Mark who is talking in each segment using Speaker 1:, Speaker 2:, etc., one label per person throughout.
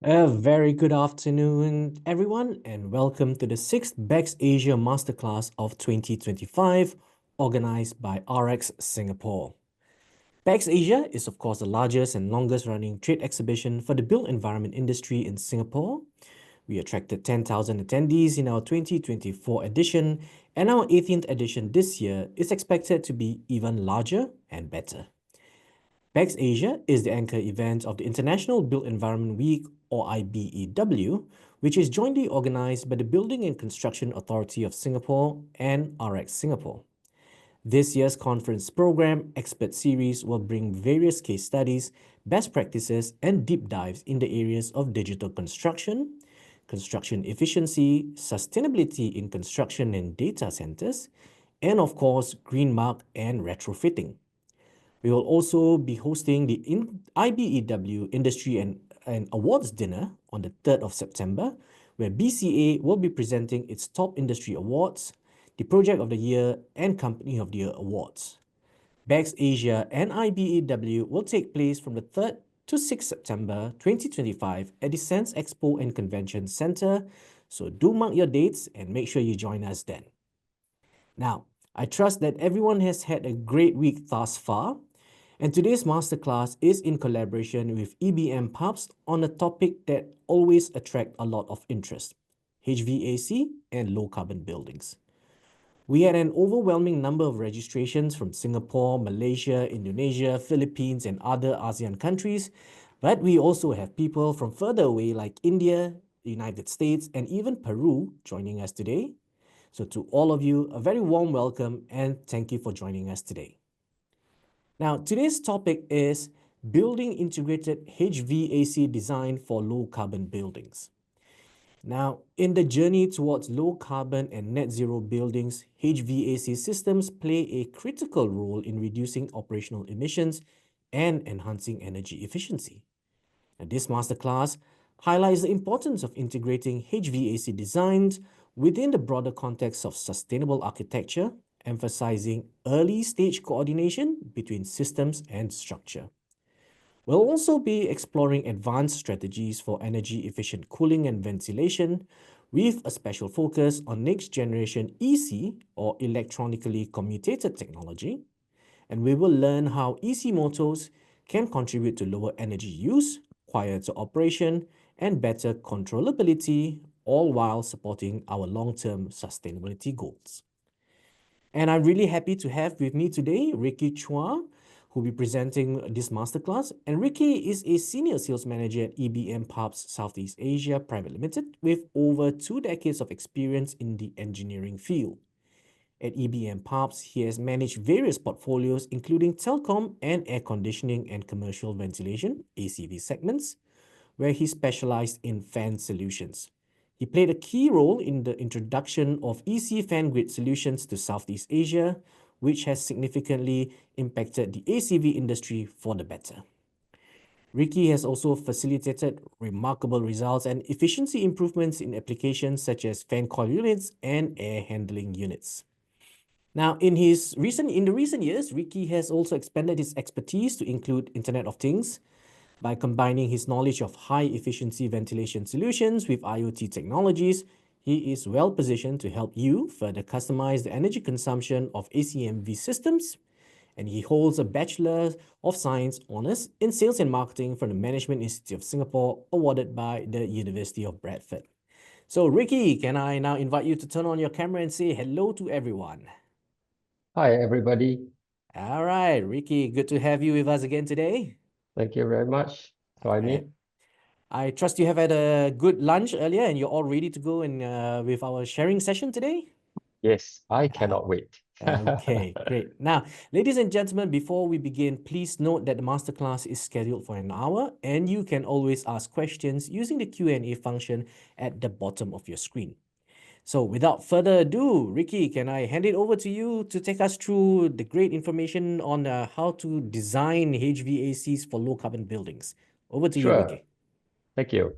Speaker 1: A very good afternoon, everyone, and welcome to the sixth BEX Asia Masterclass of 2025, organized by RX Singapore. BEX Asia is, of course, the largest and longest running trade exhibition for the built environment industry in Singapore. We attracted 10,000 attendees in our 2024 edition, and our 18th edition this year is expected to be even larger and better. BEX Asia is the anchor event of the International Built Environment Week, or IBEW, which is jointly organized by the Building and Construction Authority of Singapore and RX Singapore. This year's conference program expert series will bring various case studies, best practices, and deep dives in the areas of digital construction, construction efficiency, sustainability in construction and data centers, and of course, green mark and retrofitting. We will also be hosting the IBEW Industry and Awards Dinner on the 3rd of September, where BCA will be presenting its top industry awards, the Project of the Year, and Company of the Year awards. BEX Asia and IBEW will take place from the 3rd to 6th September 2025 at the Sands Expo and Convention Centre, so do mark your dates and make sure you join us then. Now, I trust that everyone has had a great week thus far, and today's masterclass is in collaboration with EBM Pubs on a topic that always attracts a lot of interest: HVAC and low carbon buildings. We had an overwhelming number of registrations from Singapore, Malaysia, Indonesia, Philippines, and other ASEAN countries, but we also have people from further away like India, the United States, and even Peru joining us today. So to all of you, a very warm welcome and thank you for joining us today. Now, today's topic is building integrated HVAC design for low carbon buildings. Now, in the journey towards low carbon and net zero buildings, HVAC systems play a critical role in reducing operational emissions and enhancing energy efficiency. Now, this masterclass highlights the importance of integrating HVAC designs within the broader context of sustainable architecture, emphasizing early stage coordination between systems and structure. We'll also be exploring advanced strategies for energy efficient cooling and ventilation, with a special focus on next generation EC, or electronically commutated technology. And we will learn how EC motors can contribute to lower energy use, quieter operation, and better controllability, all while supporting our long-term sustainability goals. And I'm really happy to have with me today Ricky Chua, who will be presenting this masterclass. And Ricky is a senior sales manager at EBM Pubs Southeast Asia Private Limited with over 2 decades of experience in the engineering field. At EBM Pubs, he has managed various portfolios, including telecom and air conditioning and commercial ventilation (ACV) segments, where he specialized in fan solutions. He played a key role in the introduction of EC fan grid solutions to Southeast Asia, which has significantly impacted the ACV industry for the better. Ricky has also facilitated remarkable results and efficiency improvements in applications such as fan coil units and air handling units. Now, in the recent years, Ricky has also expanded his expertise to include Internet of Things, by combining his knowledge of high-efficiency ventilation solutions with IoT technologies. He is well positioned to help you further customize the energy consumption of ACMV systems, and he holds a Bachelor of Science Honours in Sales and Marketing from the Management Institute of Singapore, awarded by the University of Bradford. So, Ricky, can I now invite you to turn on your camera and say hello to everyone?
Speaker 2: Hi, everybody.
Speaker 1: All right, Ricky, good to have you with us again today.
Speaker 2: Thank you very much for having me.
Speaker 1: I trust you have had a good lunch earlier and you're all ready to go with our sharing session today.
Speaker 2: Yes, I cannot wait.
Speaker 1: Okay, great. Now, ladies and gentlemen, before we begin, please note that the masterclass is scheduled for an hour and you can always ask questions using the Q&A function at the bottom of your screen. So without further ado, Ricky, can I hand it over to you to take us through the great information on how to design HVACs for low carbon buildings? Over to you,
Speaker 2: Sure.
Speaker 1: Ricky.
Speaker 2: Thank you.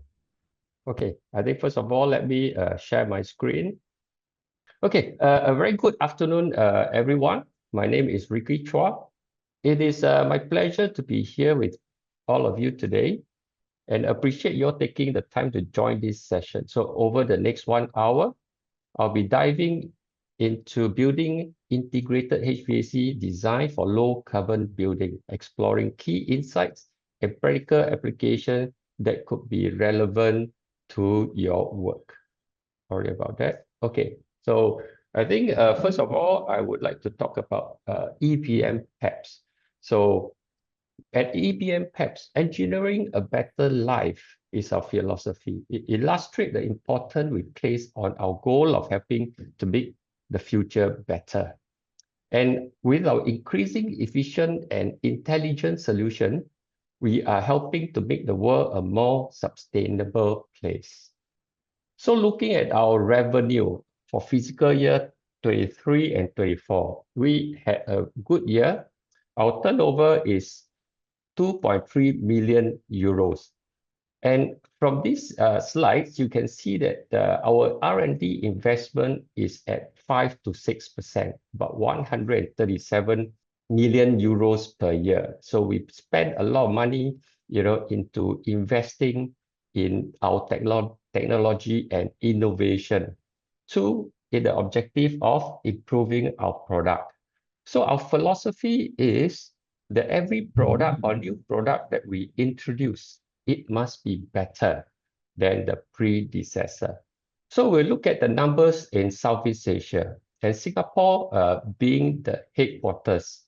Speaker 2: Okay, I think first of all, let me share my screen. Okay, a very good afternoon, everyone. My name is Ricky Chua. It is my pleasure to be here with all of you today. and appreciate your taking the time to join this session. So over the next 1 hour, I'll be diving into building integrated HVAC design for low carbon building, exploring key insights and practical application that could be relevant to your work. Sorry about that. Okay, so I think first of all, I would like to talk about EPM PEPs. So at EPM PEPs, engineering a better life is our philosophy. It illustrates the importance we place on our goal of helping to make the future better. And with our increasing efficient and intelligent solution, we are helping to make the world a more sustainable place. So looking at our revenue for fiscal year 23 and 24, we had a good year. Our turnover is 2.3 million euros. And from these slides, you can see that our R&D investment is at 5 to 6%, about 137 million euros per year. So we spend a lot of money, into investing in our technology and innovation in the objective of improving our product. So our philosophy is that every product or new product that we introduce, it must be better than the predecessor. So we look at the numbers in Southeast Asia, and Singapore being the headquarters.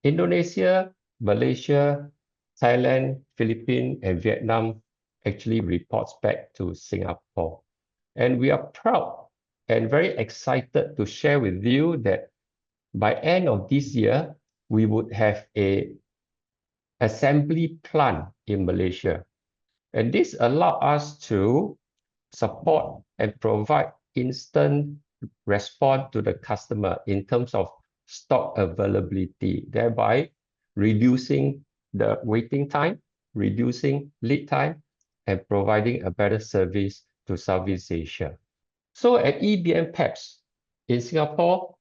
Speaker 2: Indonesia, Malaysia, Thailand, Philippines, and Vietnam actually reports back to Singapore. And we are proud and very excited to share with you that by end of this year, we would have a assembly plant in Malaysia. And this allows us to support and provide instant response to the customer in terms of stock availability, thereby reducing the waiting time, reducing lead time, and providing a better service to Southeast Asia. So at EBM PEPs in Singapore,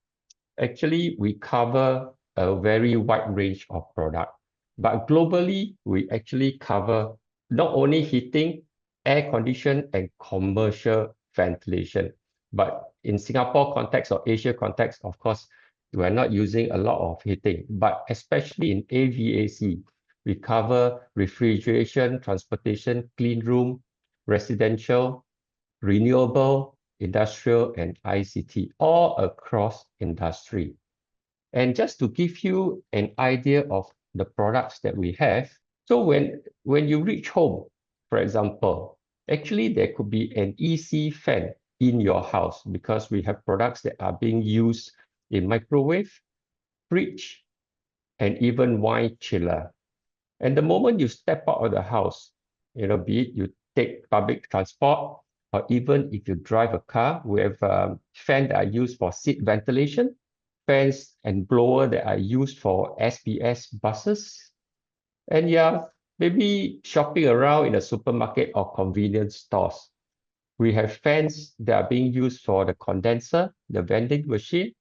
Speaker 2: actually we cover a very wide range of products. But globally, we actually cover not only heating, air condition, and commercial ventilation. But in Singapore context or Asia context, of course, we are not using a lot of heating. But especially in HVAC, we cover refrigeration, transportation, clean room, residential, renewable, industrial, and ICT, all across industry. And just to give you an idea of the products that we have, so when you reach home, for example, actually there could be an EC fan in your house because we have products that are being used in microwave, fridge, and even wine chiller. And the moment you step out of the house, be it you take public transport, or even if you drive a car, we have fans that are used for seat ventilation, fans and blower that are used for SBS buses. And yeah, maybe shopping around in a supermarket or convenience stores. We have fans that are being used for the condenser, the vending machine,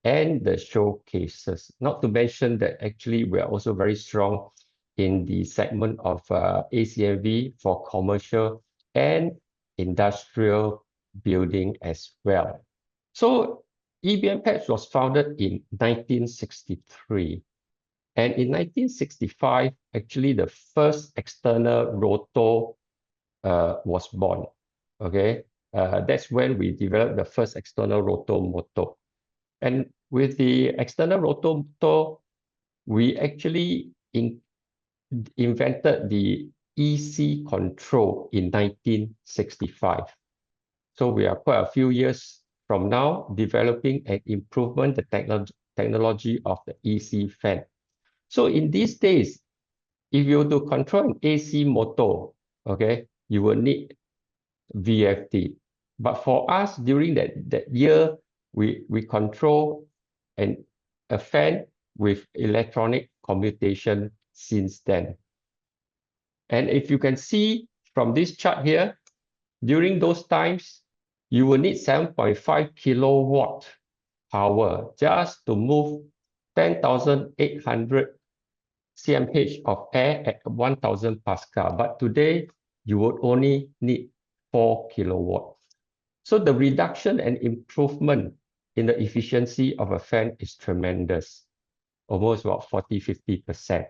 Speaker 2: and the showcases. Not to mention that actually we are also very strong in the segment of ACMV for commercial and industrial building as well. So EBM PEPs was founded in 1963. And in 1965, actually the first external rotor was born. Okay, that's when we developed the first external rotor motor. And with the external rotor motor, we actually invented the EC control in 1965. So we are quite a few years from now developing and improvement the technology of the EC fan. So in these days, if you want to control an AC motor, okay, you will need VFD. But for us, during that year, we control a fan with electronic commutation since then. And if you can see from this chart here, during those times, you will need 7.5 kilowatt power just to move 10,800 cmh of air at 1000 Pascal, but today you would only need 4 kilowatt. So the reduction and improvement in the efficiency of a fan is tremendous, almost about 40–50%.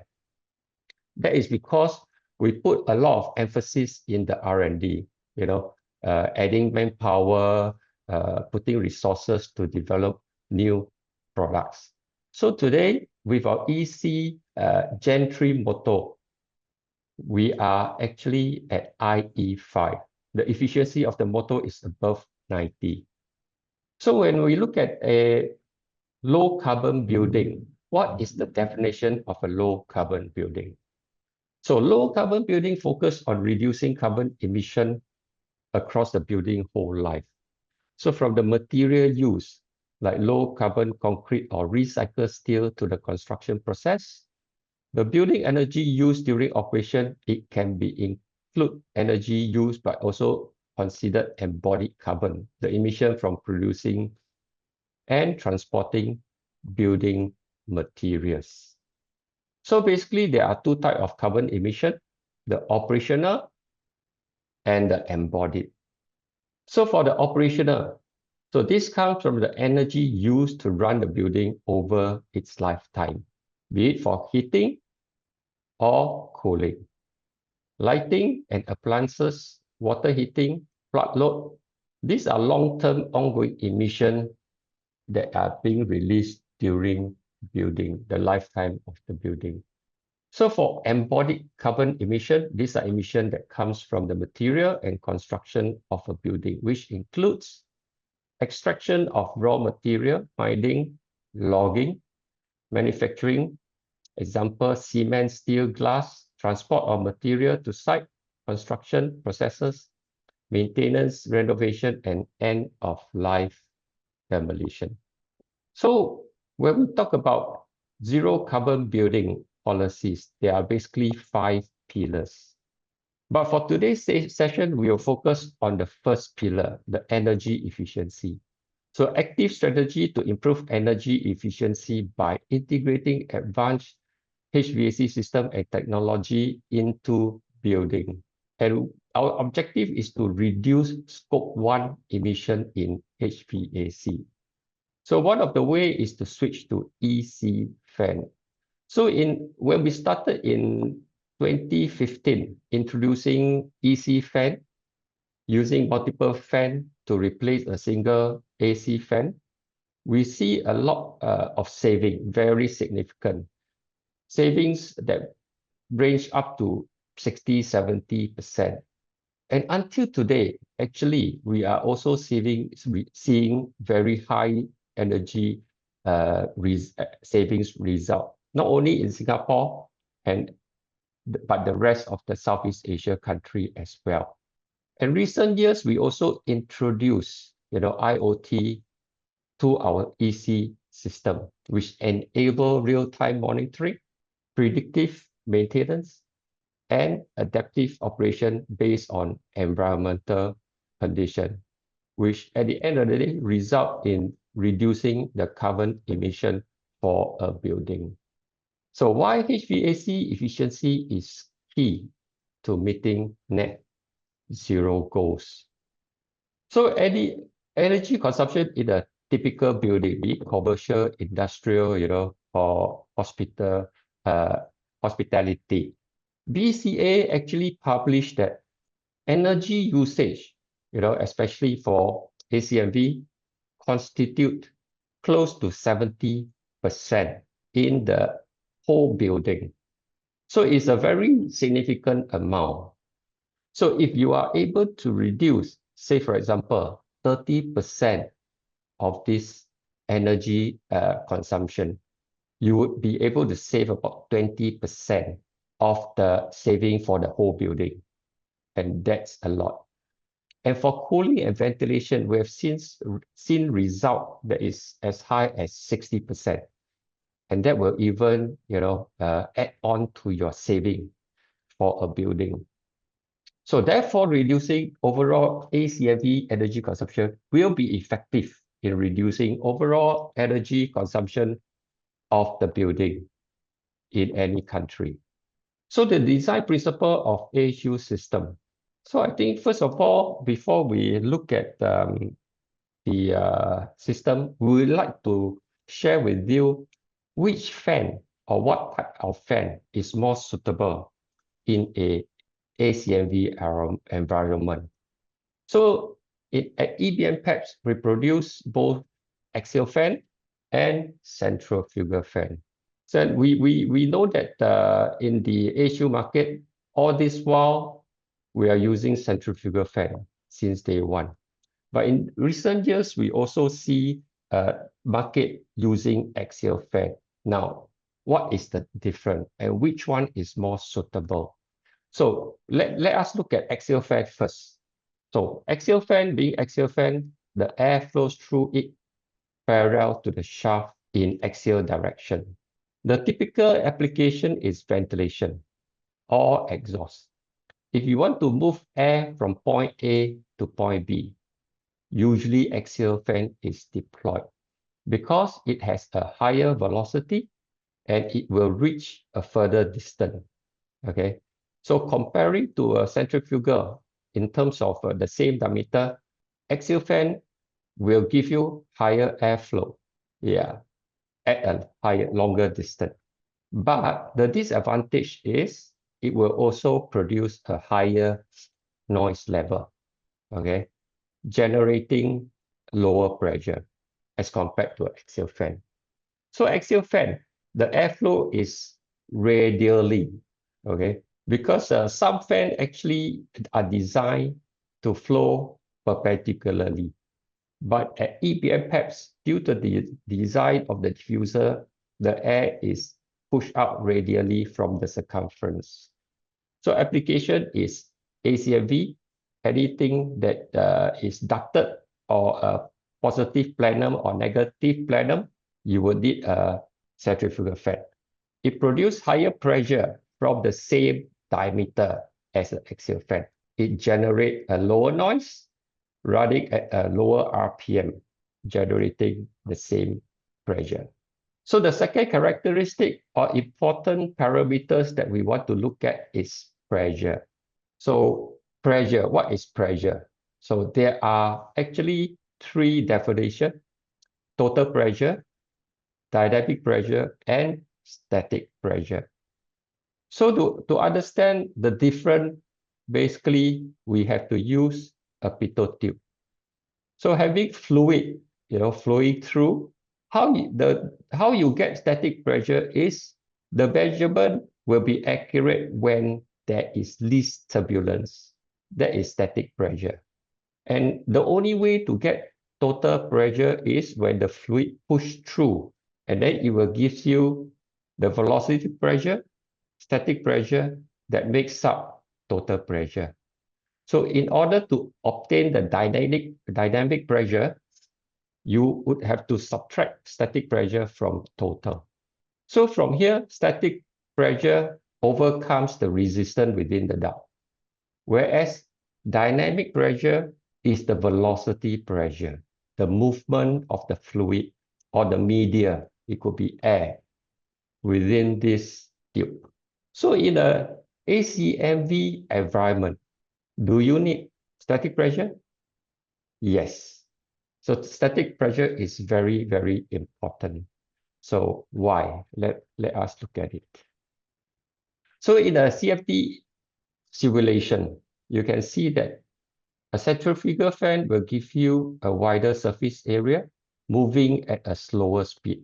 Speaker 2: That is because we put a lot of emphasis in the R&D, adding manpower, putting resources to develop new products. So today, with our EC Gen 3 motor, we are actually at IE5. The efficiency of the motor is above 90. So when we look at a low carbon building, what is the definition of a low carbon building? So low carbon building focus on reducing carbon emission across the building whole life. So from the material use, like low carbon concrete or recycled steel to the construction process, the building energy used during operation, it can be include energy used, but also considered embodied carbon, the emission from producing and transporting building materials. So basically, there are two types of carbon emission, the operational and the embodied. So for the operational, so this comes from the energy used to run the building over its lifetime, be it for heating or cooling, lighting and appliances, water heating, plug load. These are long-term ongoing emissions that are being released during building, the lifetime of the building. So for embodied carbon emission, these are emissions that comes from the material and construction of a building, which includes extraction of raw material, mining, logging, manufacturing, example, cement, steel, glass, transport of material to site, construction processes, maintenance, renovation, and end-of-life demolition. So when we talk about zero carbon building policies, there are basically 5 pillars. But for today's session, we will focus on the first pillar, the energy efficiency. So active strategy to improve energy efficiency by integrating advanced HVAC system and technology into building. And our objective is to reduce scope 1 emission in HVAC. So one of the way is to switch to EC fan. So when we started in 2015, introducing EC fan, using multiple fan to replace a single AC fan, we see a lot of saving, very significant. Savings that range up to 60–70%. And until today, actually, we are also seeing very high energy savings result, not only in Singapore, but the rest of the Southeast Asia country as well. In recent years, we also introduced IoT to our EC system, which enable real-time monitoring, predictive maintenance, and adaptive operation based on environmental condition, which at the end of the day result in reducing the carbon emission for a building. So why HVAC efficiency is key to meeting net zero goals? So any energy consumption in a typical building, be it commercial, industrial, or hospitality. BCA actually published that energy usage, especially for ACMV, constitute close to 70% in the whole building. So it's a very significant amount. So if you are able to reduce, say for example, 30% of this energy consumption, you would be able to save about 20% of the saving for the whole building. And that's a lot. And for cooling and ventilation, we have seen result that is as high as 60%. And that will even, add on to your saving for a building. So therefore, reducing overall ACMV energy consumption will be effective in reducing overall energy consumption of the building. in any country. So the design principle of AHU system. So I think first of all, before we look at the system, we would like to share with you which fan or what type of fan is more suitable in a ACMV environment. So at EBM PEPs, we produce both axial fan and centrifugal fan. So we know that in the AHU market, all this while we are using centrifugal fan since day one. But in recent years, we also see a market using axial fan. Now, what is the difference and which one is more suitable? So let us look at axial fan first. So axial fan, being axial fan, the air flows through it parallel to the shaft in axial direction. The typical application is ventilation or exhaust. If you want to move air from point A to point B, usually axial fan is deployed because it has a higher velocity and it will reach a further distance. Okay, so comparing to a centrifugal in terms of the same diameter, axial fan will give you higher airflow, yeah, at a higher, longer distance. But the disadvantage is it will also produce a higher noise level, okay, generating lower pressure as compared to axial fan. So axial fan, the airflow is radially, okay, because some fans actually are designed to flow perpendicularly. But at EBM PEPs, due to the design of the diffuser, the air is pushed out radially from the circumference. So application is ACMV, anything that is ducted or a positive plenum or negative plenum, you will need a centrifugal fan. It produces higher pressure from the same diameter as an axial fan. It generates a lower noise running at a lower RPM, generating the same pressure. So the second characteristic or important parameters that we want to look at is pressure. So pressure, what is pressure? So there are actually three definitions: total pressure, dynamic pressure, and static pressure. So to understand the difference, basically we have to use a pitot tube. So having fluid, flowing through, how you get static pressure is the measurement will be accurate when there is least turbulence. That is static pressure. And the only way to get total pressure is when the fluid push through, and then it will give you the velocity pressure, static pressure that makes up total pressure. So in order to obtain the dynamic pressure, you would have to subtract static pressure from total. So from here, static pressure overcomes the resistance within the duct, whereas dynamic pressure is the velocity pressure, the movement of the fluid or the media, it could be air, within this tube. So in a ACMV environment, do you need static pressure? Yes. So static pressure is very, very important. So why? Let us look at it. So in a CFD simulation, you can see that a centrifugal fan will give you a wider surface area moving at a slower speed.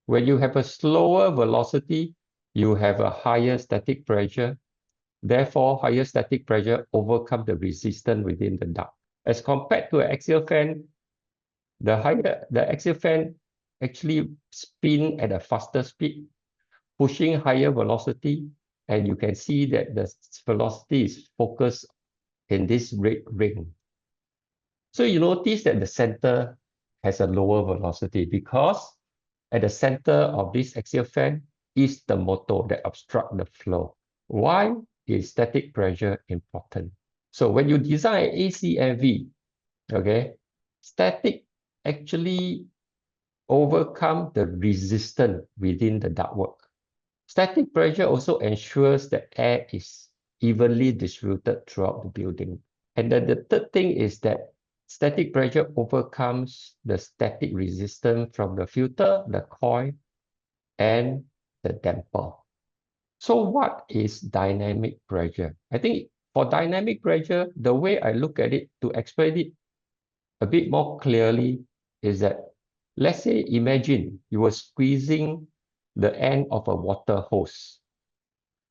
Speaker 2: When you have a slower velocity, you have a higher static pressure. Therefore, higher static pressure overcome the resistance within the duct. As compared to an axial fan, the axial fan actually spin at a faster speed, pushing higher velocity, and you can see that the velocity is focused in this red ring. So you notice that the center has a lower velocity because at the center of this axial fan is the motor that obstructs the flow. Why is static pressure important? So when you design ACMV, okay, static actually overcome the resistance within the ductwork. Static pressure also ensures that air is evenly distributed throughout the building. And then the third thing is that static pressure overcomes the static resistance from the filter, the coil, and the damper. So what is dynamic pressure? I think for dynamic pressure, the way I look at it to explain it a bit more clearly is that, let's say, imagine you were squeezing the end of a water hose.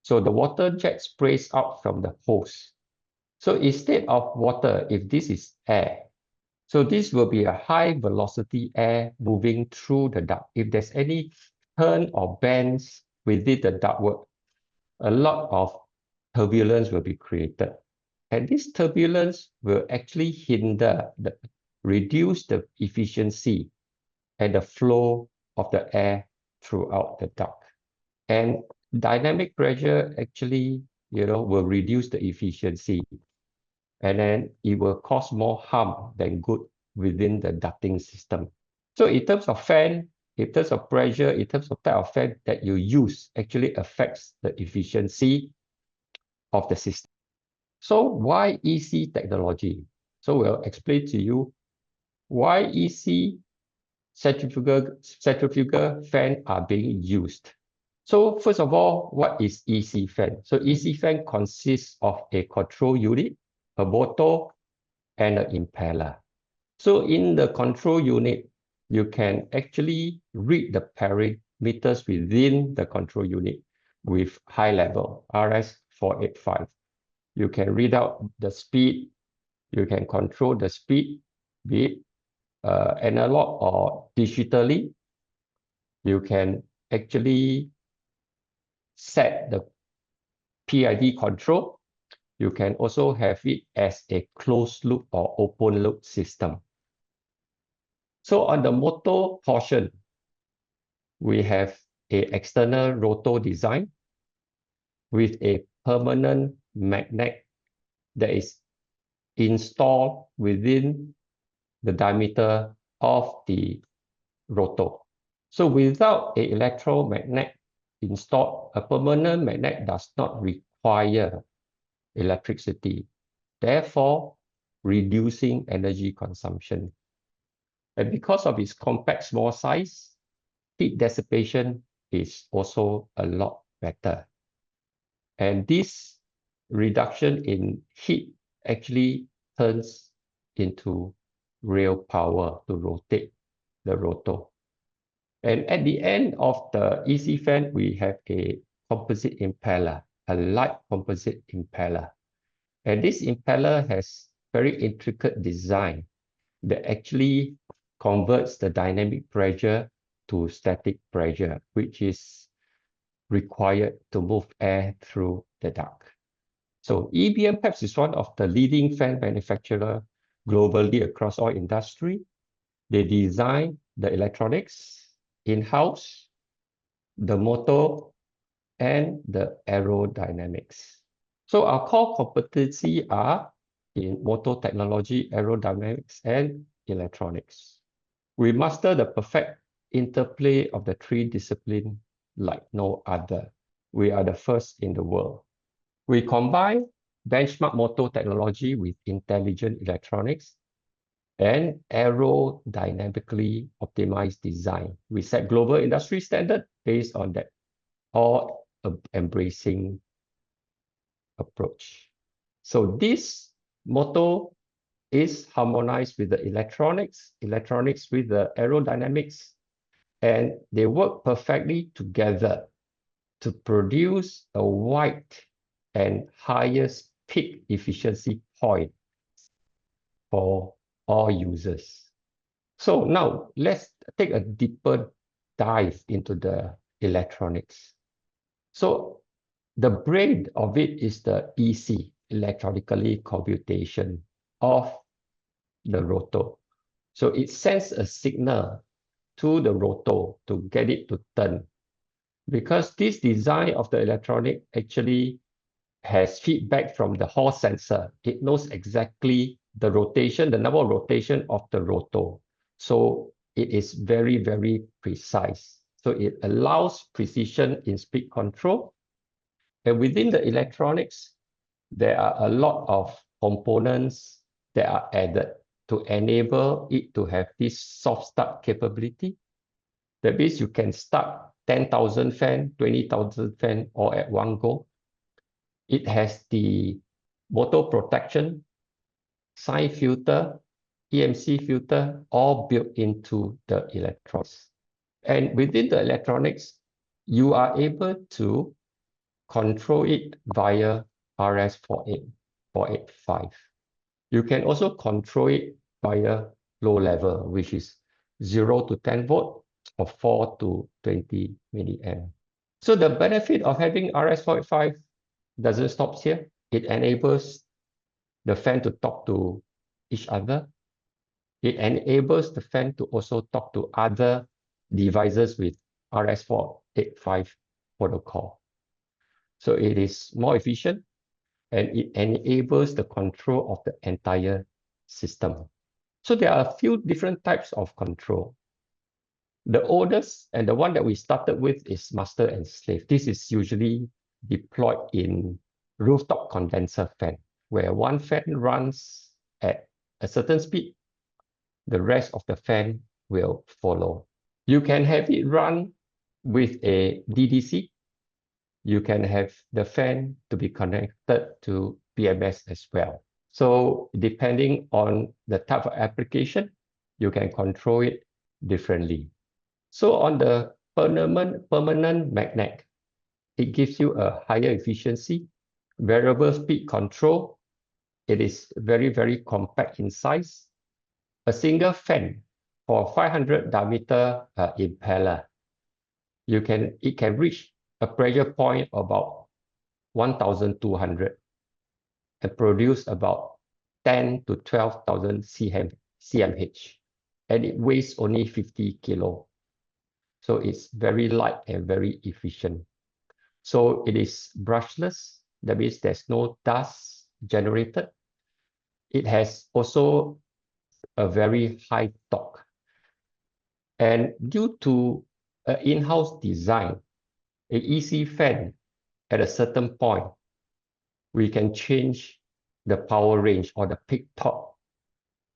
Speaker 2: So the water jet sprays out from the hose. So instead of water, if this is air, so this will be a high velocity air moving through the duct. If there's any turn or bends within the ductwork, a lot of turbulence will be created. And this turbulence will actually reduce the efficiency and the flow of the air throughout the duct. And dynamic pressure actually, will reduce the efficiency, and then it will cause more harm than good within the ducting system. So in terms of fan, in terms of pressure, in terms of type of fan that you use actually affects the efficiency of the system. So why EC technology? So we'll explain to you why EC centrifugal fan are being used. So first of all, what is EC fan? So EC fan consists of a control unit, a motor, and an impeller. So in the control unit, you can actually read the parameters within the control unit with high level, RS485. You can read out the speed, you can control the speed, be it analog or digitally. You can actually set the PID control. You can also have it as a closed loop or open loop system. So on the motor portion, we have an external rotor design with a permanent magnet that is installed within the diameter of the rotor. So without an electromagnet installed, a permanent magnet does not require electricity, therefore reducing energy consumption. And because of its compact small size, heat dissipation is also a lot better. And this reduction in heat actually turns into real power to rotate the rotor. And at the end of the EC fan, we have a composite impeller, a light composite impeller. And this impeller has very intricate design that actually converts the dynamic pressure to static pressure, which is required to move air through the duct. So EBM perhaps is one of the leading fan manufacturer globally across all industry. They design the electronics in-house, the motor, and the aerodynamics. So our core competency are in motor technology, aerodynamics, and electronics. We master the perfect interplay of the three disciplines like no other. We are the first in the world. We combine benchmark motor technology with intelligent electronics and aerodynamically optimized design. We set global industry standard based on that all-embracing approach. So this motor is harmonized with the electronics with the aerodynamics, and they work perfectly together to produce a wide and highest peak efficiency point for all users. So now let's take a deeper dive into the electronics. So the brain of it is the EC, electronically computation of the rotor. So it sends a signal to the rotor to get it to turn. Because this design of the electronic actually has feedback from the Hall sensor. It knows exactly the rotation, the number of rotation of the rotor. So it is very, very precise. So it allows precision in speed control. And within the electronics, there are a lot of components that are added to enable it to have this soft start capability. That means you can start 10,000 fan, 20,000 fan all at one go. It has the motor protection, sine filter, EMC filter, all built into the electronics. And within the electronics, you are able to control it via RS48485. You can also control it via low level, which is 0 to 10 volt or 4 to 20 milliamp. So the benefit of having RS485 doesn't stop here. It enables the fan to talk to each other. It enables the fan to also talk to other devices with RS485 protocol. So it is more efficient and it enables the control of the entire system. So there are a few different types of control. The oldest and the one that we started with is master and slave. This is usually deployed in rooftop condenser fan, where one fan runs at a certain speed, the rest of the fan will follow. You can have it run with a DDC. You can have the fan to be connected to BMS as well. So depending on the type of application, you can control it differently. So on the permanent magnet, it gives you a higher efficiency, variable speed control. It is very, very compact in size. A single fan for 500 diameter impeller, it can reach a pressure point about 1,200 and produce about 10 to 12,000 cmh, and it weighs only 50 kilo. So it's very light and very efficient. So it is brushless. That means there's no dust generated. It has also a very high torque. And due to an in-house design, an EC fan at a certain point, we can change the power range or the peak torque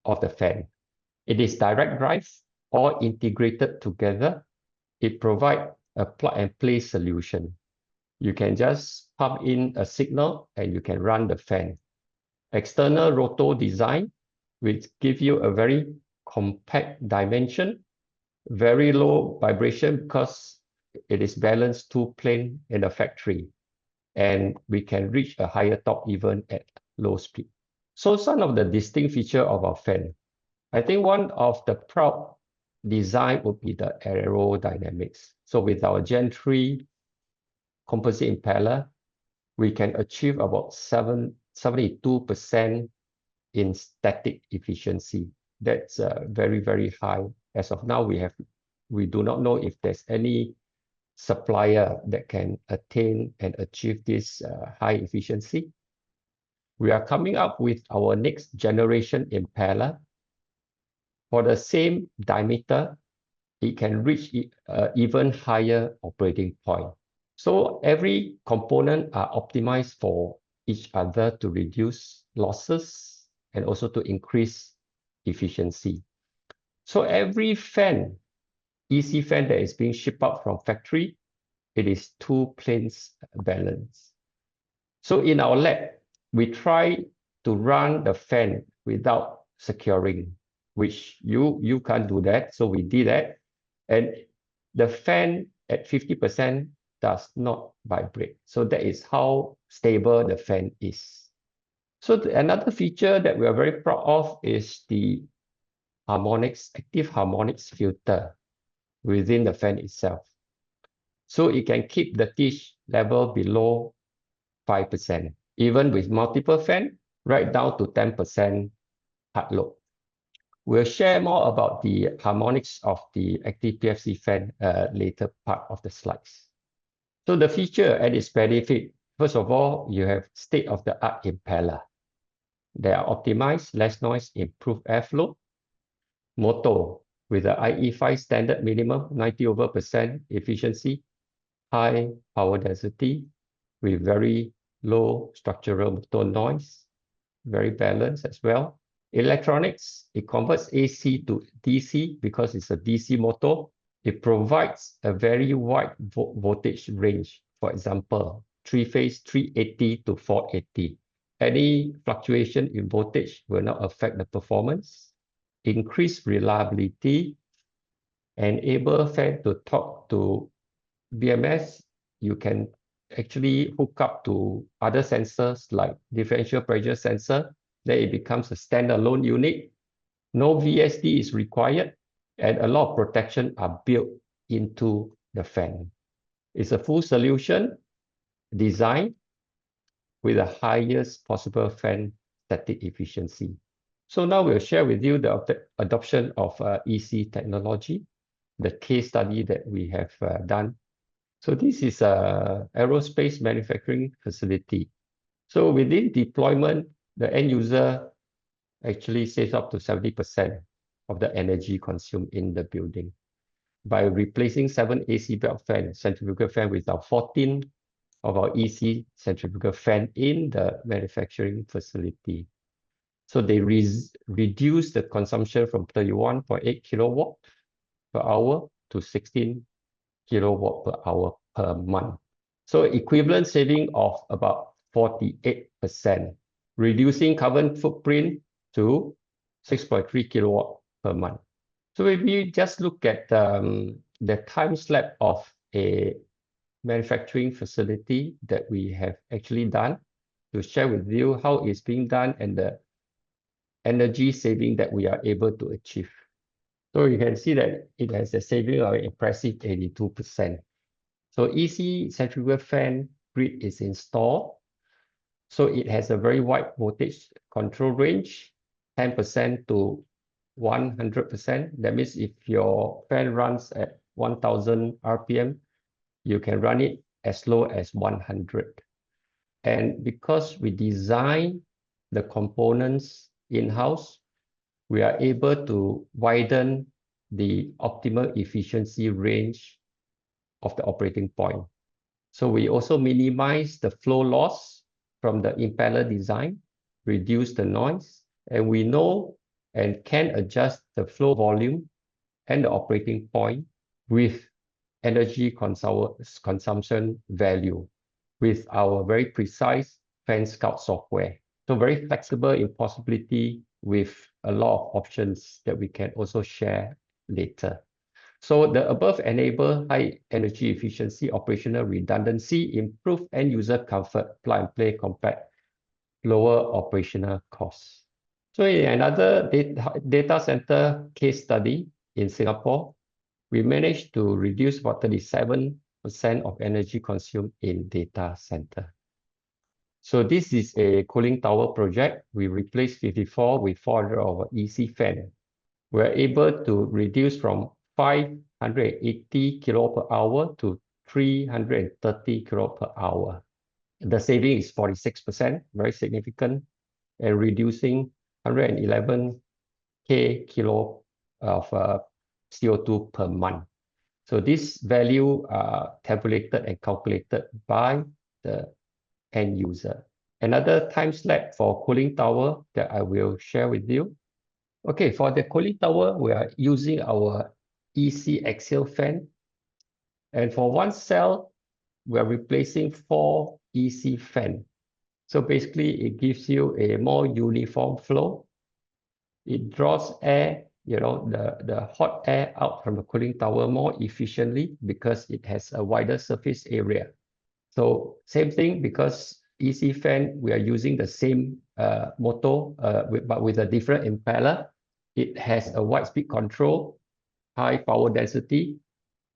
Speaker 2: of the fan. It is direct drive, all integrated together. It provides a plug-and-play solution. You can just pump in a signal and you can run the fan. External rotor design, which give you a very compact dimension, very low vibration because it is balanced two plane in the factory. And we can reach a higher torque even at low speed. So some of the distinct feature of our fan. I think one of the proud design would be the aerodynamics. So with our Gen 3 composite impeller, we can achieve about 72% in static efficiency. That's very, very high. As of now, we do not know if there's any supplier that can attain and achieve this high efficiency. We are coming up with our next generation impeller. For the same diameter, it can reach even higher operating point. So every component are optimized for each other to reduce losses and also to increase efficiency. So every fan, EC fan that is being shipped out from factory, it is two planes balanced. So in our lab, we try to run the fan without securing, which you can't do that. So we did that. And the fan at 50% does not vibrate. So that is how stable the fan is. So another feature that we are very proud of is the active harmonics filter within the fan itself. So it can keep the pitch level below 5%, even with multiple fan, right down to 10% hard load. We'll share more about the harmonics of the active PFC fan later part of the slides. So the feature and its benefit, first of all, you have state-of-the-art impeller. They are optimized, less noise, improved airflow. Motor, with the IE5 standard minimum 90% efficiency, high power density with very low structural motor noise, very balanced as well. Electronics, it converts AC to DC because it's a DC motor. It provides a very wide voltage range. For example, three-phase 380 to 480. Any fluctuation in voltage will not affect the performance. Increase reliability, enable fan to talk to BMS. You can actually hook up to other sensors like differential pressure sensor. Then it becomes a standalone unit. No VSD is required, and a lot of protection are built into the fan. It's a full solution design with the highest possible fan static efficiency. So now we'll share with you the adoption of EC technology, the case study that we have done. So this is a aerospace manufacturing facility. So within deployment, the end user actually saves up to 70% of the energy consumed in the building by replacing 7 AC belt fan, centrifugal fan with our 14 of our EC centrifugal fan in the manufacturing facility. So they reduce the consumption from 31.8 kilowatt per hour to 16 kilowatt per hour per month. So equivalent saving of about 48%, reducing carbon footprint to 6.3 kilowatt per month. So if we just look at the time slab of a manufacturing facility that we have actually done to share with you how it's being done and the energy saving that we are able to achieve. So you can see that it has a saving of an impressive 82%. So EC centrifugal fan grid is installed. So it has a very wide voltage control range, 10% to 100%. That means if your fan runs at 1000 RPM, you can run it as low as 100. And because we design the components in-house, we are able to widen the optimal efficiency range of the operating point. So we also minimize the flow loss from the impeller design, reduce the noise, and we know and can adjust the flow volume and the operating point with energy consumption value with our very precise Fan Scout software. So very flexible in possibility with a lot of options that we can also share later. So the above enable high energy efficiency, operational redundancy, improve end user comfort, plug and play compact, lower operational costs. So in another data center case study in Singapore, we managed to reduce about 37% of energy consumed in data center. So this is a cooling tower project. We replaced 54 with 400 of EC fan. We're able to reduce from 580 kilowatt per hour to 330 kilowatt per hour. The saving is 46%, very significant, and reducing 111 kilo of CO2 per month. So this value are tabulated and calculated by the end user. Another time slab for cooling tower that I will share with you. Okay, for the cooling tower, we are using our EC axial fan. And for one cell, we are replacing 4 EC fan. So basically, it gives you a more uniform flow. It draws air, the hot air out from the cooling tower more efficiently because it has a wider surface area. So same thing, because EC fan, we are using the same motor, but with a different impeller. It has a wide speed control, high power density,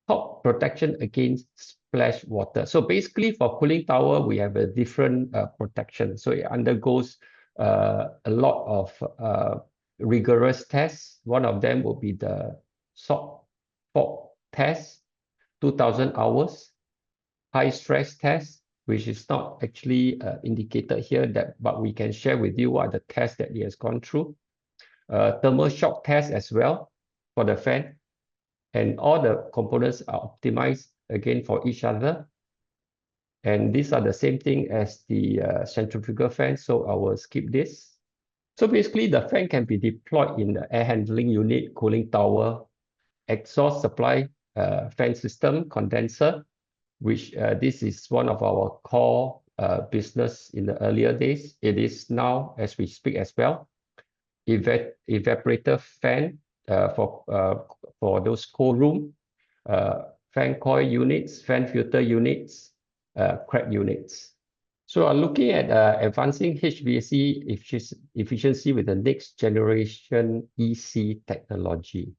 Speaker 2: top protection against splash water. So basically for cooling tower, we have a different protection. So it undergoes a lot of rigorous tests. One of them will be the salt fog test, 2000 hours, high stress test, which is not actually indicated here, but we can share with you what are the tests that it has gone through. Thermal shock test as well. for the fan, and all the components are optimized again for each other. And these are the same thing as the centrifugal fan, so I will skip this. So basically, the fan can be deployed in the air handling unit, cooling tower, exhaust supply fan system, condenser, which this is one of our core business in the earlier days. It is now, as we speak as well, evaporator fan for those cold room, fan coil units, fan filter units, crack units. So I'm looking at advancing HVAC efficiency with the next generation EC technology.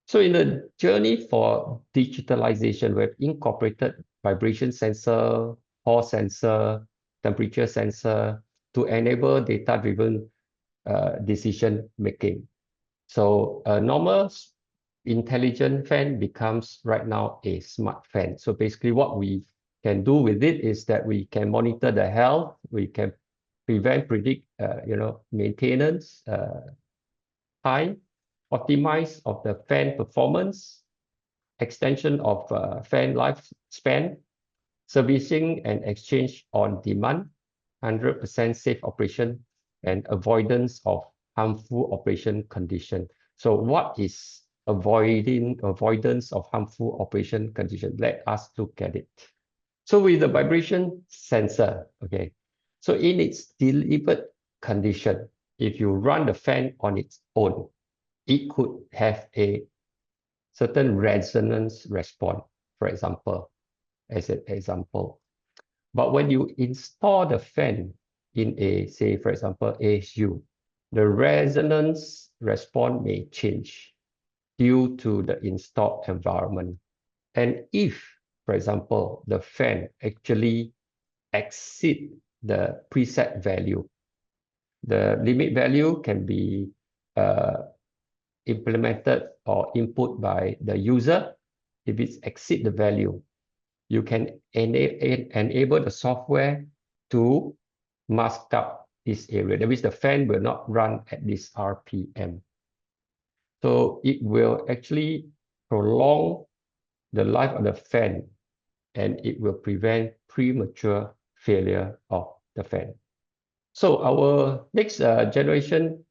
Speaker 2: So in the journey for digitalization, we've incorporated vibration sensor, hall sensor, temperature sensor to enable data-driven decision making. So a normal intelligent fan becomes right now a smart fan. So basically what we can do with it is that we can monitor the health, we can predict, maintenance time, optimize of the fan performance, extension of fan lifespan, servicing and exchange on demand, 100% safe operation, and avoidance of harmful operation condition. So what is avoidance of harmful operation condition? Let us look at it. So with the vibration sensor, okay, so in its delivered condition, if you run the fan on its own, it could have a certain resonance response, for example, as an example. But when you install the fan in a, say, for example, ASU, the resonance response may change due to the installed environment. And if, for example, the fan actually exceed the preset value, the limit value can be implemented or input by the user. If it exceed the value, you can enable the software to mask up this area. That means the fan will not run at this RPM. So it will actually prolong the life of the fan, and it will prevent premature failure of the fan. So our next generation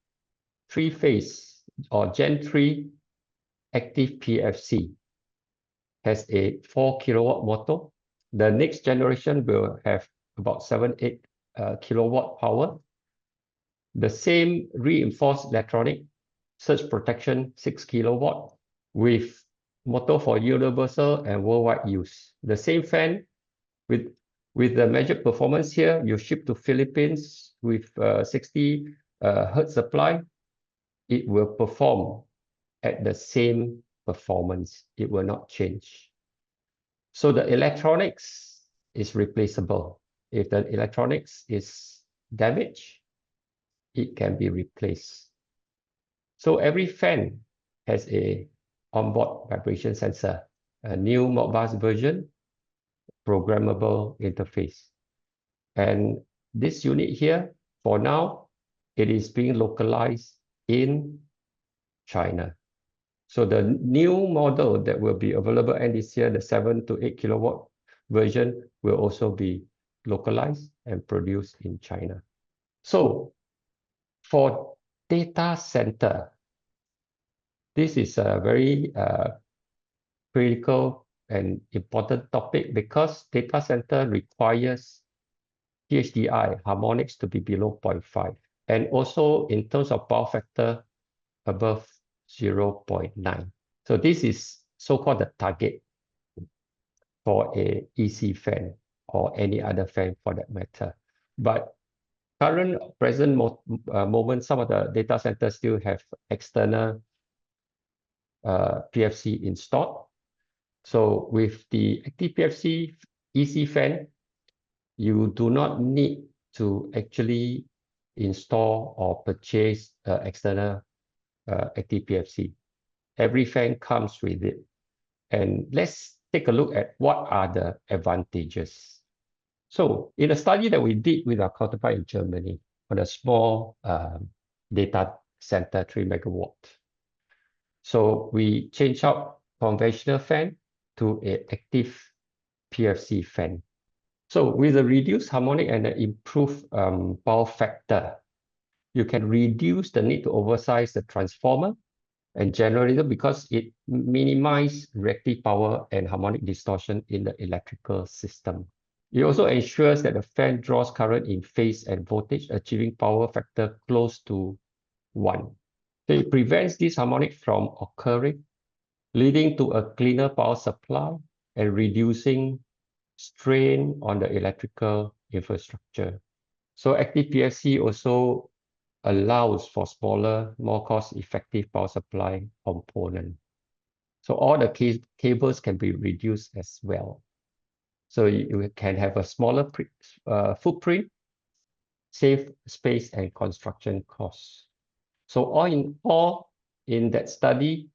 Speaker 2: three-phase or Gen 3 active PFC has a 4 kilowatt motor. The next generation will have about 7-8 kilowatt power. The same reinforced electronic surge protection 6 kilowatt with motor for universal and worldwide use. The same fan with the measured performance here, you ship to Philippines with 60 hertz supply, it will perform at the same performance. It will not change. So the electronics is replaceable. If the electronics is damaged, it can be replaced. So every fan has a onboard vibration sensor, a new Modbus version, programmable interface. And this unit here, for now, it is being localized in China. So the new model that will be available end this year, the 7 to 8 kilowatt version, will also be localized and produced in China. So for data center, this is a very critical and important topic because data center requires PHDI harmonics to be below 0.5, and also in terms of power factor above 0.9. So this is so-called the target for a EC fan or any other fan for that matter. But present moment, some of the data centers still have external PFC installed. So with the active PFC EC fan, you do not need to actually install or purchase external active PFC. Every fan comes with it. And let's take a look at what are the advantages. So in a study that we did with our counterpart in Germany on a small data center, 3 megawatt. So we change out conventional fan to an active PFC fan. So with a reduced harmonic and an improved power factor, you can reduce the need to oversize the transformer and generator because it minimizes reactive power and harmonic distortion in the electrical system. It also ensures that the fan draws current in phase and voltage, achieving power factor close to 1. So it prevents this harmonic from occurring, leading to a cleaner power supply and reducing strain on the electrical infrastructure. So active PFC also allows for smaller, more cost-effective power supply component. So all the cables can be reduced as well. So you can have a smaller footprint, save space and construction costs. So all in all, in that study,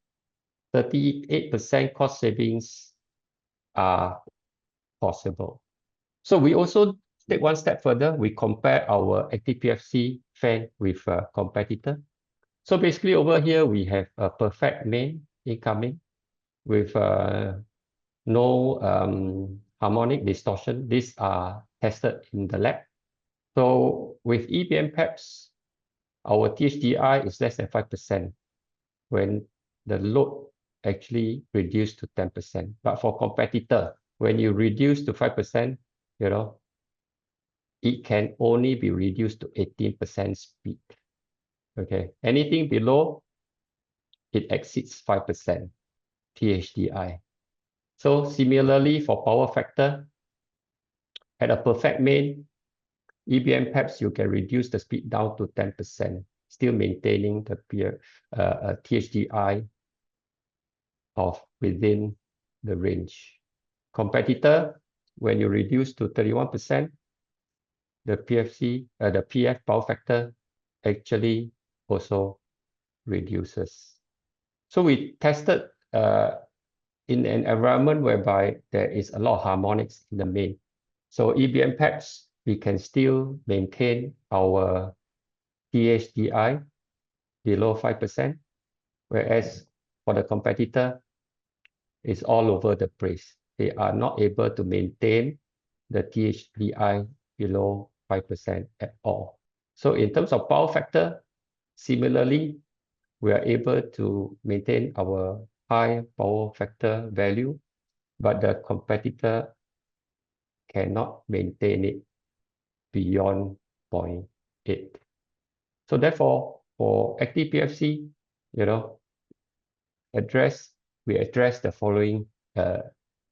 Speaker 2: 38% cost savings are possible. So we also take one step further. We compare our active PFC fan with a competitor. So basically over here, we have a perfect main incoming with no harmonic distortion. These are tested in the lab. So with EBM PEPs, our THDI is less than 5% when the load actually reduced to 10%. But for competitor, when you reduce to 5%, it can only be reduced to 18% speed. Okay, anything below, it exceeds 5% THDI. So similarly for power factor, at a perfect main, EBM PEPs, you can reduce the speed down to 10%, still maintaining the THDI of within the range. Competitor, when you reduce to 31%, the PF power factor actually also reduces. So we tested in an environment whereby there is a lot of harmonics in the main. So EBM PEPs, we can still maintain our THDI below 5%, whereas for the competitor, it's all over the place. They are not able to maintain the THDI below 5% at all. So in terms of power factor, similarly, we are able to maintain our high power factor value, but the competitor cannot maintain it beyond 0.8. So therefore, for active PFC, we address the following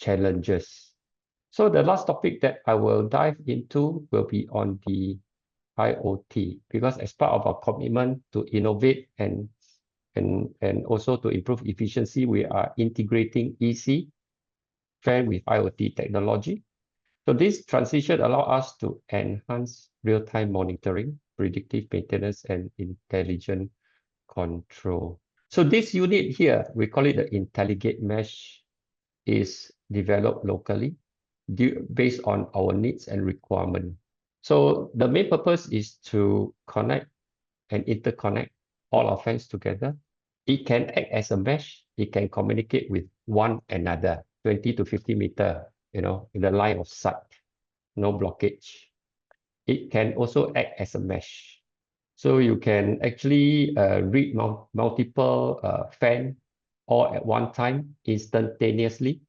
Speaker 2: challenges. So the last topic that I will dive into will be on the IoT, because as part of our commitment to innovate and also to improve efficiency, we are integrating EC fan with IoT technology. So this transition allows us to enhance real-time monitoring, predictive maintenance, and intelligent control. So this unit here, we call it the Intelligate Mesh, is developed locally based on our needs and requirement. So the main purpose is to connect and interconnect all our fans together. It can act as a mesh. It can communicate with one another, 20 to 50 meter, in the line of sight, no blockage. It can also act as a mesh. So you can actually read multiple fan all at one time instantaneously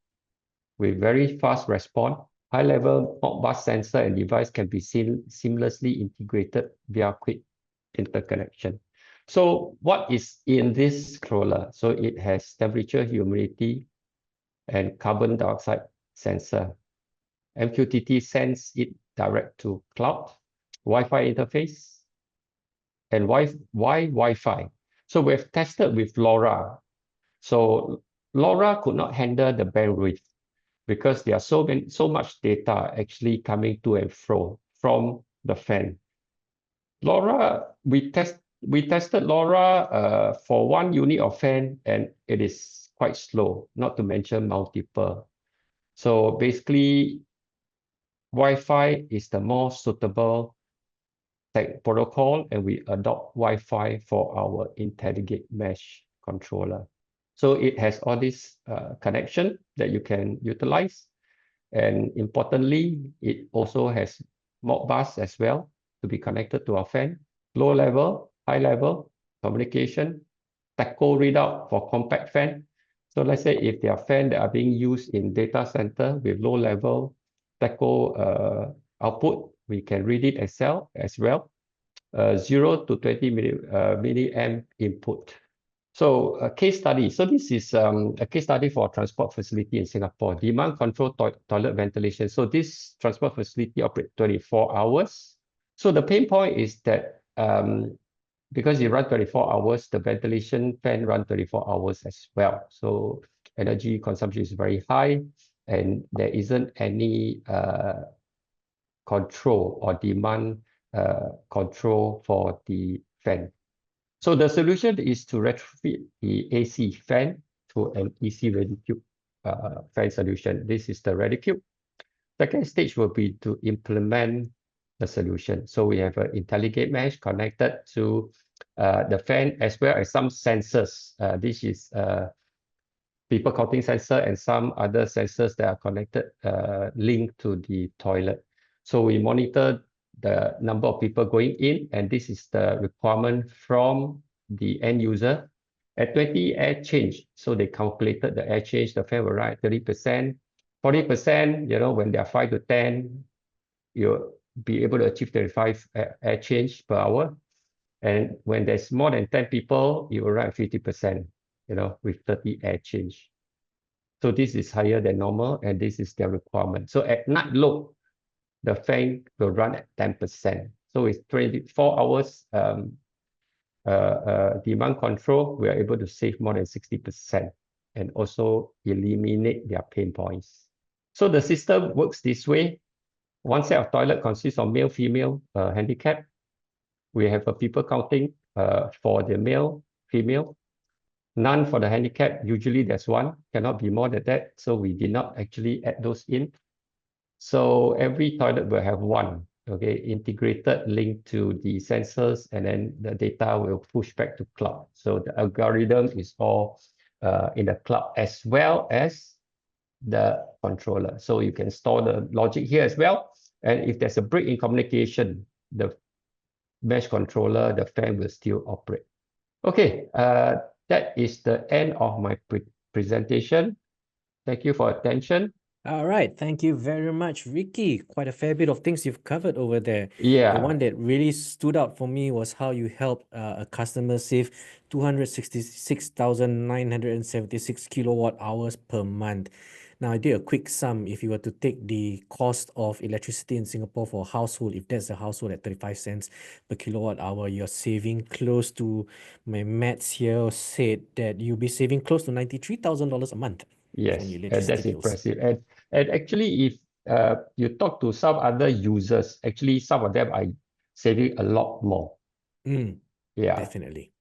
Speaker 2: with very fast response. High-level Modbus sensor and device can be seamlessly integrated via quick interconnection. So what is in this controller? So it has temperature, humidity, and carbon dioxide sensor. MQTT sends it direct to cloud, Wi-Fi interface, and Wi-Fi. So we've tested with LoRa. So LoRa could not handle the bandwidth because there are so much data actually coming to and fro from the fan. LoRa, we tested LoRa for one unit of fan, and it is quite slow, not to mention multiple. So basically, Wi-Fi is the more suitable protocol, and we adopt Wi-Fi for our Intelligate Mesh controller. So it has all this connection that you can utilize. And importantly, it also has Modbus as well to be connected to our fan. Low level, high level communication, tacho readout for compact fan. So let's say if there are fans that are being used in data center with low level tacho output, we can read it as well. 0 to 20 milliamp input. So a case study. So this is a case study for a transport facility in Singapore, demand control toilet ventilation. So this transport facility operates 24 hours. So the pain point is that because you run 24 hours, the ventilation fan run 24 hours as well. So energy consumption is very high and there isn't any control or demand control for the fan. So the solution is to retrofit the AC fan to an EC Ready-Cube fan solution. This is the Ready-Cube. Second stage will be to implement the solution. So we have an intelligent mesh connected to the fan as well as some sensors. This is people counting sensor and some other sensors that are connected, linked to the toilet. So we monitor the number of people going in, and this is the requirement from the end user. At 20 air change, so they calculated the air change, the fan will run at 30%, 40%, when they are 5 to 10, you'll be able to achieve 35 air change per hour. And when there's more than 10 people, you will run at 50%, with 30 air change. So this is higher than normal, and this is their requirement. So at night load, the fan will run at 10%. So it's 24 hours demand control. We are able to save more than 60% and also eliminate their pain points. So the system works this way. One set of toilet consists of male, female, handicap. We have a people counting for the male, female. None for the handicap. Usually there's one, cannot be more than that. So we did not actually add those in. So every toilet will have one, okay, integrated link to the sensors, and then the data will push back to cloud. So the algorithm is all in the cloud as well as the controller. So you can store the logic here as well. And if there's a break in communication, the mesh controller, the fan will still operate. Okay, that is the end of my presentation. Thank you for attention.
Speaker 1: All right, thank you very much, Ricky. Quite a fair bit of things you've covered over there. The
Speaker 2: Yeah,
Speaker 1: one that really stood out for me was how you helped a customer save 266,976 kilowatt hours per month. Now, I did a quick sum. If you were to take the cost of electricity in Singapore for a household, if that's a household at 35 cents per kilowatt hour, you're saving close to, my maths here said that you'll be saving close to $93,000 a month from
Speaker 2: yes,
Speaker 1: your
Speaker 2: and
Speaker 1: electricity
Speaker 2: that's
Speaker 1: bills.
Speaker 2: impressive. And actually, if you talk to some other users, actually some of them are saving a lot more.
Speaker 1: Mm,
Speaker 2: Yeah,
Speaker 1: definitely.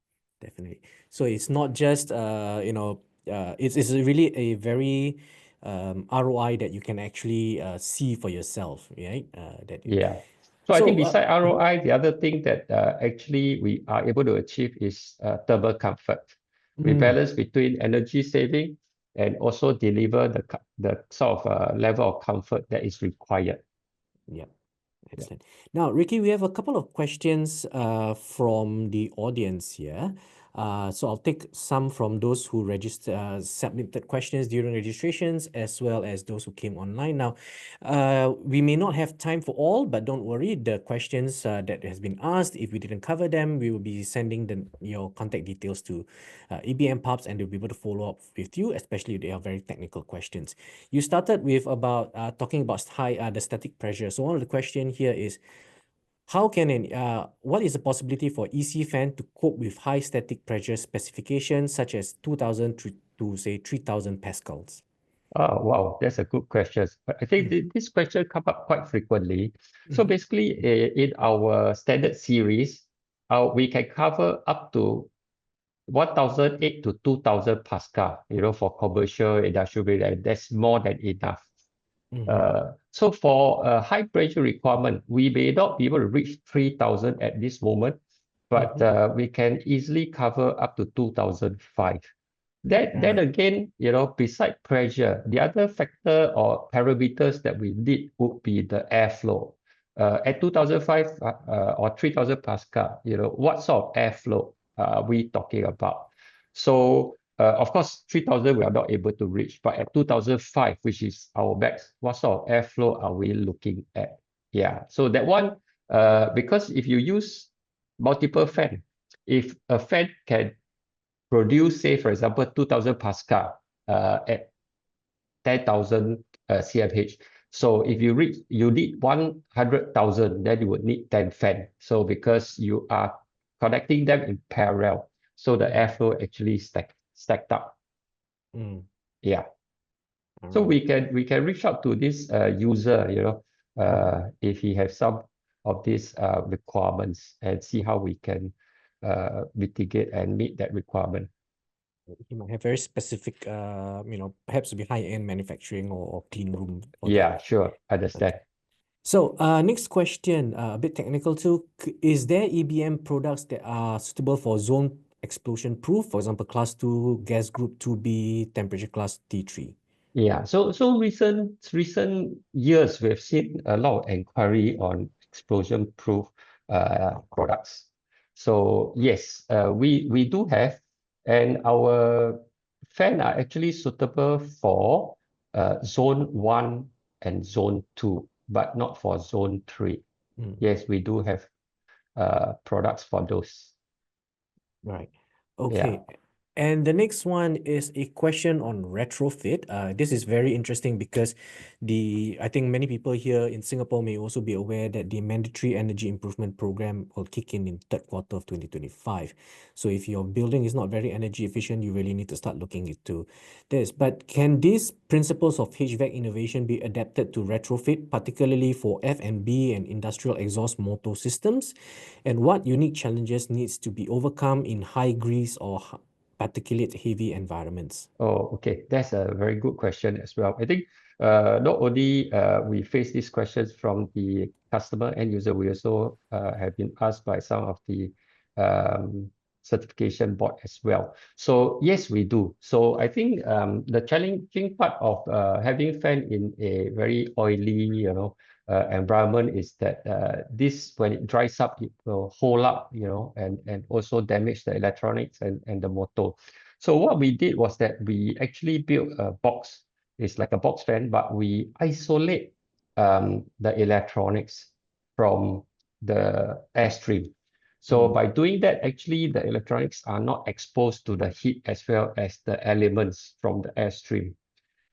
Speaker 1: Definitely. So it's not just it's really a very ROI that you can actually see for yourself, right?
Speaker 2: yeah. So I think
Speaker 1: So
Speaker 2: beside
Speaker 1: mhm,
Speaker 2: ROI, the other thing that actually we are able to achieve is thermal comfort. We
Speaker 1: mm,
Speaker 2: balance between energy saving and also deliver the sort of level of comfort that is required.
Speaker 1: yeah.
Speaker 2: Yeah.
Speaker 1: Excellent. Now, Ricky, we have a couple of questions from the audience here. So I'll take some from those who submitted questions during registrations, as well as those who came online. Now, we may not have time for all, but don't worry. The questions that has been asked, if we didn't cover them, we will be sending your contact details to EBM Pubs, and they'll be able to follow up with you, especially if they are very technical questions. You started with about talking about the static pressure. So one of the question here is, what is the possibility for EC fan to cope with high static pressure specifications such as 2000 to say 3000 pascals?
Speaker 2: Oh, wow, that's a good question. But I think this question come up quite frequently. So
Speaker 1: Mm-hmm.
Speaker 2: basically, in our standard series, we can cover up to 1008 to 2000 Pascal, for commercial industrial grade, and that's more than enough.
Speaker 1: Mm-hmm.
Speaker 2: So for a high pressure requirement, we may not be able to reach 3000 at this moment, but
Speaker 1: Mm-hmm.
Speaker 2: we can easily cover up to 2005. Then
Speaker 1: Right.
Speaker 2: again, beside pressure, the other factor or parameters that we need would be the airflow. At 2005 or 3000 Pascal, what sort of airflow are we talking about? So, of course, 3000 we are not able to reach, but at 2005, which is our max, what sort of airflow are we looking at? Yeah, so that one, because if you use multiple fan, if a fan can produce, say, for example, 2000 Pascal at 10,000 cmh. So if you need 100,000, then you would need 10 fan. So because you are connecting them in parallel, so the airflow actually stacked up.
Speaker 1: Mm,
Speaker 2: Yeah.
Speaker 1: all
Speaker 2: So
Speaker 1: right.
Speaker 2: we can reach out to this user, if he has some of these requirements and see how we can mitigate and meet that requirement.
Speaker 1: You might have very specific, perhaps to be high-end manufacturing or clean room for that.
Speaker 2: Yeah, sure.
Speaker 1: Okay.
Speaker 2: Understand.
Speaker 1: So, next question, a bit technical too. Is there EBM products that are suitable for zone explosion proof? For example, class 2, gas group 2B, temperature class T3.
Speaker 2: Yeah, so recent years we've seen a lot of inquiry on explosion-proof products. So yes, we do have, and our fan are actually suitable for zone 1 and zone 2, but not for zone 3.
Speaker 1: Mm.
Speaker 2: Yes, we do have products for those.
Speaker 1: Right.
Speaker 2: Yeah.
Speaker 1: Okay. And the next one is a question on retrofit. This is very interesting because I think many people here in Singapore may also be aware that the mandatory energy improvement program will kick in third quarter of 2025. So if your building is not very energy efficient, you really need to start looking into this. But can these principles of HVAC innovation be adapted to retrofit, particularly for F&B and industrial exhaust motor systems? And what unique challenges needs to be overcome in high grease or particulate heavy environments?
Speaker 2: Oh, okay. That's a very good question as well. I think not only we face these questions from the customer end user, we also have been asked by some of the um, certification board as well. So yes, we do. So I think the challenging part of having fan in a very oily, environment is that this, when it dries up, it will hold up, and also damage the electronics and the motor. So what we did was that we actually built a box. It's like a box fan, but we isolate the electronics from the airstream. So
Speaker 1: Mm,
Speaker 2: by doing that, actually the electronics are not exposed to the heat as well as the elements from the airstream.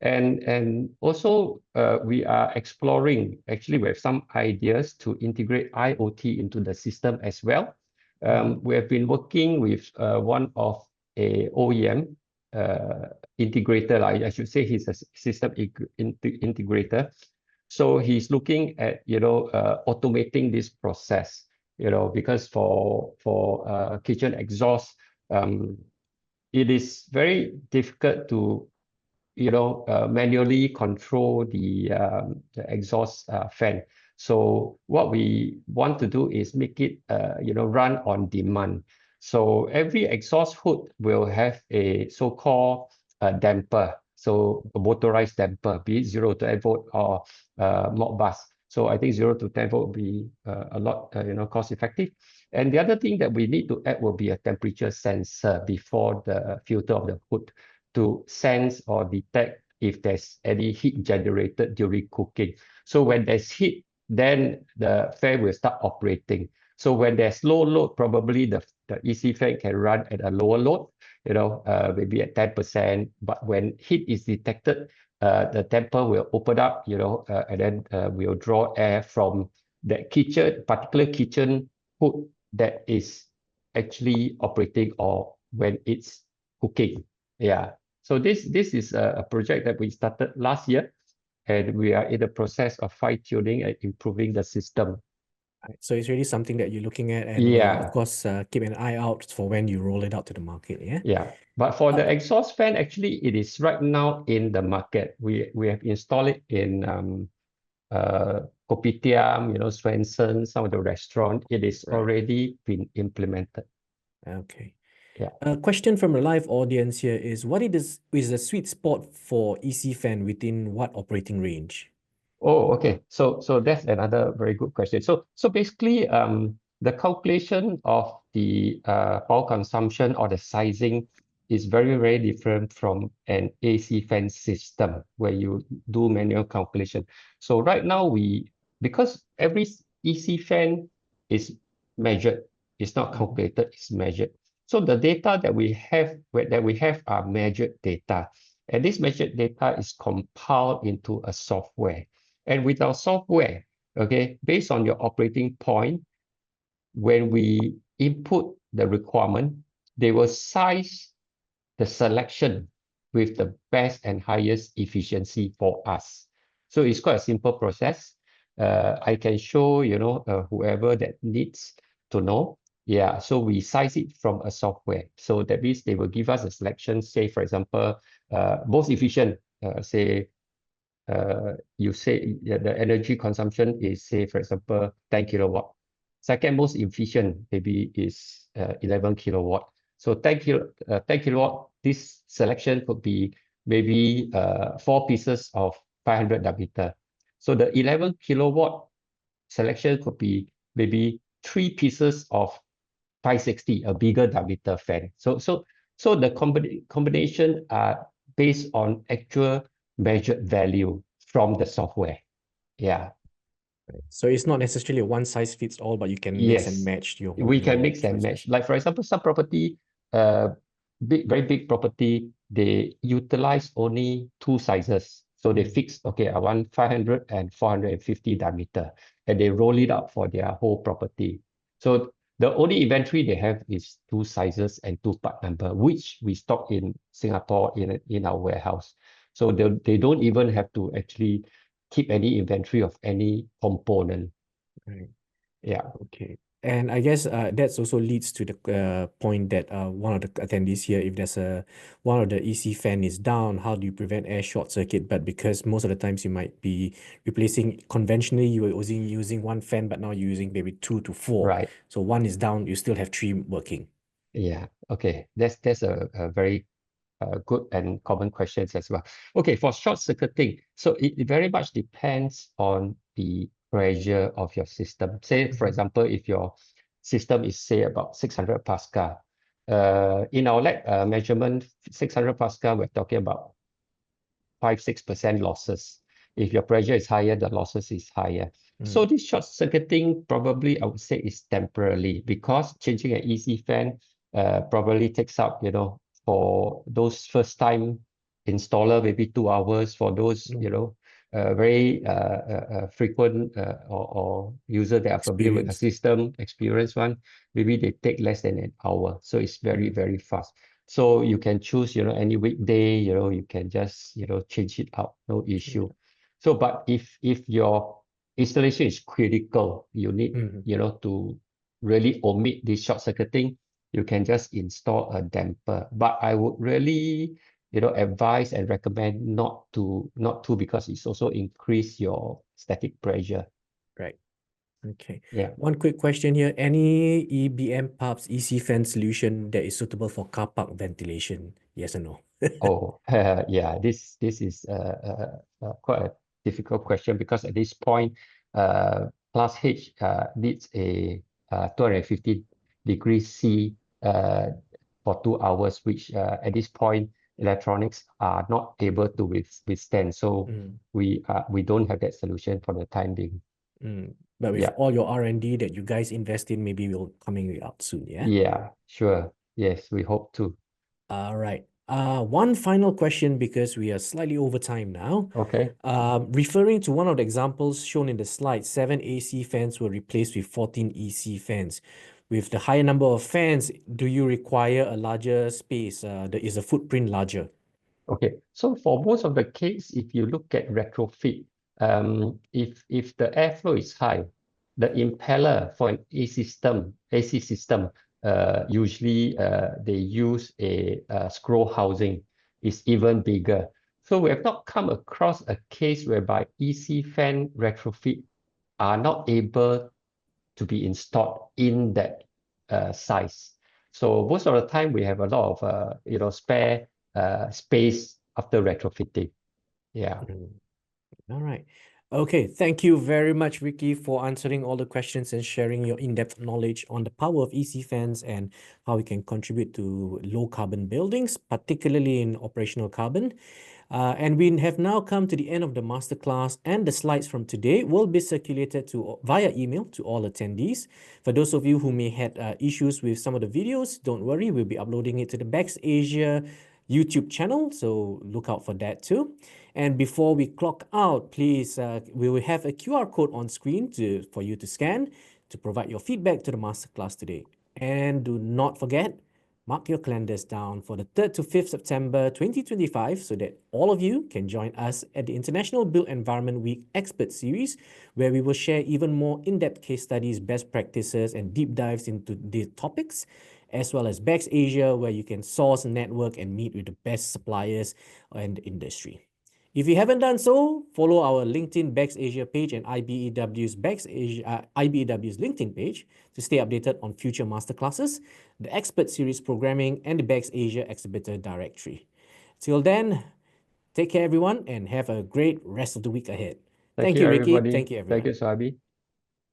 Speaker 2: And also we are exploring, actually we have some ideas to integrate IoT into the system as well.
Speaker 1: mm,
Speaker 2: We have been working with one of a OEM integrator. I should say he's a system integrator. So he's looking at automating this process, because for kitchen exhaust, it is very difficult to manually control the exhaust fan. So what we want to do is make it run on demand. So every exhaust hood will have a so-called damper, so a motorized damper, be it 0 to 10 volt or Modbus. So I think 0 to 10 volt will be a lot cost effective. And the other thing that we need to add will be a temperature sensor before the filter of the hood to sense or detect if there's any heat generated during cooking. So when there's heat, then the fan will start operating. So when there's low load, probably the EC fan can run at a lower load, maybe at 10%. But when heat is detected, the temper will open up, and then we'll draw air from that particular kitchen hood that is actually operating or when it's cooking. Yeah. So this is a project that we started last year, and we are in the process of fine-tuning and improving the system.
Speaker 1: right. So it's really something that you're looking at and will, of
Speaker 2: Yeah,
Speaker 1: course, keep an eye out for when you roll it out to the market. Yeah.
Speaker 2: yeah. But for
Speaker 1: Uh,
Speaker 2: the exhaust fan, actually, it is right now in the market. We have installed it in Kopitiam, Swensen, some of the restaurant. It is
Speaker 1: right.
Speaker 2: already been implemented.
Speaker 1: Okay.
Speaker 2: Yeah.
Speaker 1: A question from a live audience here is what is the sweet spot for EC fan within what operating range?
Speaker 2: Oh, okay. So that's another very good question. So basically, the calculation of the power consumption or the sizing is very, very different from an AC fan system where you do manual calculation. So right now because every EC fan is measured, it's not
Speaker 1: Mhm.
Speaker 2: calculated, it's measured. So the data that we have are measured data, and this measured data is compiled into a software. And with our software, okay, based on your operating point, when we input the requirement, they will size the selection with the best and highest efficiency for us. So it's quite a simple process. I can show, whoever that needs to know. Yeah, so we size it from a software. So that means they will give us a selection, say, for example, most efficient, say you say the energy consumption is, say, for example, 10 kilowatt. Second most efficient maybe is 11 kilowatt. So 10 kilowatt, this selection could be maybe 4 pieces of 500 diameter. So the 11 kilowatt selection could be maybe 3 pieces of 560, a bigger diameter fan. So the combination are based on actual measured value from the software. Yeah.
Speaker 1: So it's not necessarily a one size fits all, but you can mix and
Speaker 2: Yes,
Speaker 1: match
Speaker 2: we can
Speaker 1: your
Speaker 2: mix and match.
Speaker 1: choices.
Speaker 2: Like for example, some property, very big property, they utilize only two sizes. So they
Speaker 1: Mm,
Speaker 2: fix, okay, I want 500 and 450 diameter, and they roll it out for their whole property. So the only inventory they have is two sizes and two part number, which we stock in Singapore in our warehouse. So they don't even have to actually keep any inventory of any component.
Speaker 1: right.
Speaker 2: Yeah.
Speaker 1: Okay. And I guess that's also leads to the point that one of the attendees here, if there's one of the EC fan is down, how do you prevent air short circuit? But because most of the times you might be replacing conventionally, you were using one fan, but now you're using maybe two to four.
Speaker 2: Right.
Speaker 1: So one is down, you still have three working.
Speaker 2: Yeah. Okay. That's a very good and common questions as well. Okay, for short circuiting, so it very much depends on the pressure of your system. Say, for
Speaker 1: Mhm.
Speaker 2: example, if your system is, say, about 600 Pascal, in our lab measurement, 600 Pascal, we're talking about 5-6% losses. If your pressure is higher, the losses is higher. So
Speaker 1: Mm,
Speaker 2: this short circuiting probably I would say is temporarily, because changing an EC fan probably takes up, for those first time installer, maybe 2 hours. For those,
Speaker 1: mm.
Speaker 2: very frequent or user that are familiar with a
Speaker 1: Experienced.
Speaker 2: system, experienced one, maybe they take less than an hour. So it's very,
Speaker 1: Mm,
Speaker 2: very fast. So you can choose, any weekday, you can just, change it out, no
Speaker 1: change
Speaker 2: issue.
Speaker 1: it.
Speaker 2: So, but if your installation is critical, you need,
Speaker 1: Mhm.
Speaker 2: to really omit this short circuiting, you can just install a damper. But I would really, advise and recommend not to, because it's also increase your static pressure.
Speaker 1: Right. Okay.
Speaker 2: Yeah.
Speaker 1: One quick question here. Any EBM pubs EC fan solution that is suitable for car park ventilation? Yes or no?
Speaker 2: Oh, yeah, this is quite a difficult question, because at this point, Class H needs a 250 degrees C for 2 hours, which at this point electronics are not able to withstand. So
Speaker 1: Mm,
Speaker 2: we don't have that solution for the time being.
Speaker 1: mm. But with
Speaker 2: Yeah,
Speaker 1: all your R&D that you guys invest in, maybe will coming out soon, yeah?
Speaker 2: yeah, sure. Yes, we hope to.
Speaker 1: All right. One final question because we are slightly over time now.
Speaker 2: Okay.
Speaker 1: Referring to one of the examples shown in the slide, 7 AC fans were replaced with 14 EC fans. With the higher number of fans, do you require a larger space? Is the footprint larger?
Speaker 2: Okay, so for most of the case, if you look at retrofit, if the airflow is high, the impeller for an AC system, usually they use a scroll housing is even bigger. So we have not come across a case whereby EC fan retrofit are not able to be installed in that size. So most of the time we have a lot of spare space after retrofitting. Yeah.
Speaker 1: Mm. All right. Okay, thank you very much, Vicky, for answering all the questions and sharing your in-depth knowledge on the power of EC fans and how it can contribute to low carbon buildings, particularly in operational carbon. And we have now come to the end of the masterclass, and the slides from today will be circulated via email to all attendees. For those of you who may had issues with some of the videos, don't worry, we'll be uploading it to the BEX Asia YouTube channel, so look out for that too. And before we clock out, please, we will have a QR code on screen for you to scan to provide your feedback to the masterclass today. And do not forget, mark your calendars down for the 3rd to 5th September 2025 so that all of you can join us at the International Built Environment Week Expert Series, where we will share even more in-depth case studies, best practices, and deep dives into the topics, as well as BEX Asia, where you can source, network, and meet with the best suppliers and industry. If you haven't done so, follow our LinkedIn BEX Asia page and IBEW's LinkedIn page to stay updated on future masterclasses, the expert series programming, and the BEX Asia exhibitor directory. Till then, take care, everyone, and have a great rest of the week ahead.
Speaker 2: Thank
Speaker 1: Thank
Speaker 2: you,
Speaker 1: you, Ricky.
Speaker 2: everybody.
Speaker 1: Thank you,
Speaker 2: Thank you,
Speaker 1: everyone.
Speaker 2: Sabi.